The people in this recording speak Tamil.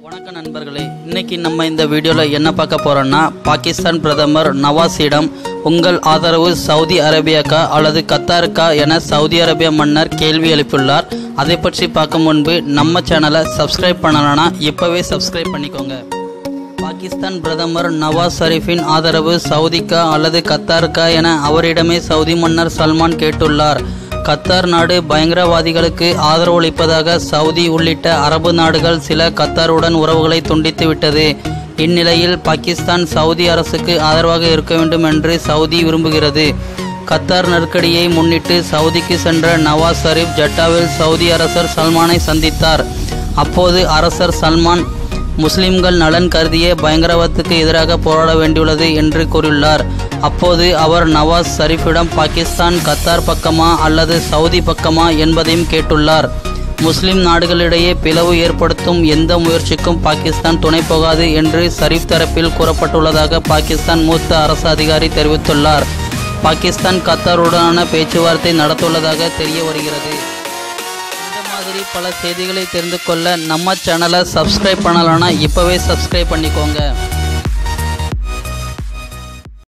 வணக்கம் நண்பர்களே, இன்னைக்கு நம்ம இந்த வீடியோவில் என்ன பார்க்க போறோம்னா, பாகிஸ்தான் பிரதமர் நவாஸிடம் உங்கள் ஆதரவு சவுதி அரேபியாக்கா அல்லது கத்தாருக்கா என சவுதி அரேபியா மன்னர் கேள்வி எழுப்பியுள்ளார். அதை பற்றி பார்க்க முன்பு நம்ம சேனலை சப்ஸ்கிரைப் பண்ணலன்னா இப்போவே சப்ஸ்கிரைப் பண்ணிக்கோங்க. பாகிஸ்தான் பிரதமர் நவாஸ் ஷரீஃபின் ஆதரவு சவுதிக்கா அல்லது கத்தாருக்கா என அவரிடமே சவுதி மன்னர் சல்மான் கேட்டுள்ளார். கத்தார் நாடு பயங்கரவாதிகளுக்கு ஆதரவளிப்பதாக சவுதி உள்ளிட்ட அரபு நாடுகள் சில கத்தாருடன் உறவுகளை துண்டித்துவிட்டது. இந்நிலையில் பாகிஸ்தான் சவுதி அரசுக்கு ஆதரவாக இருக்க வேண்டும் என்று சவுதி விரும்புகிறது. கத்தார் நெருக்கடியை முன்னிட்டு சவுதிக்கு சென்ற நவாஸ் ஷரீப் ஜட்டாவில் சவுதி அரசர் சல்மானை சந்தித்தார். அப்போது அரசர் சல்மான் முஸ்லிம்கள் நலன் கருதியே பயங்கரவாதத்துக்கு எதிராக போராட வேண்டியுள்ளது என்று கூறியுள்ளார். அப்போது அவர் நவாஸ் ஷரீஃபிடம் பாகிஸ்தான் கத்தார் பக்கமா அல்லது சவுதி பக்கமா என்பதையும் கேட்டுள்ளார். முஸ்லிம் நாடுகளிடையே பிளவு ஏற்படுத்தும் எந்த முயற்சிக்கும் பாகிஸ்தான் துணை போகாது என்று ஷரீப் தரப்பில் கூறப்பட்டுள்ளதாக பாகிஸ்தான் மூத்த அரசு அதிகாரி தெரிவித்துள்ளார். பாகிஸ்தான் கத்தாருடனான பேச்சுவார்த்தை நடத்துள்ளதாக தெரிய வருகிறது. இந்த மாதிரி பல செய்திகளை தெரிந்து கொள்ள நம்ம சேனலை சப்ஸ்கிரைப் பண்ணலன்னா இப்போவே சப்ஸ்கிரைப் பண்ணிக்கோங்க.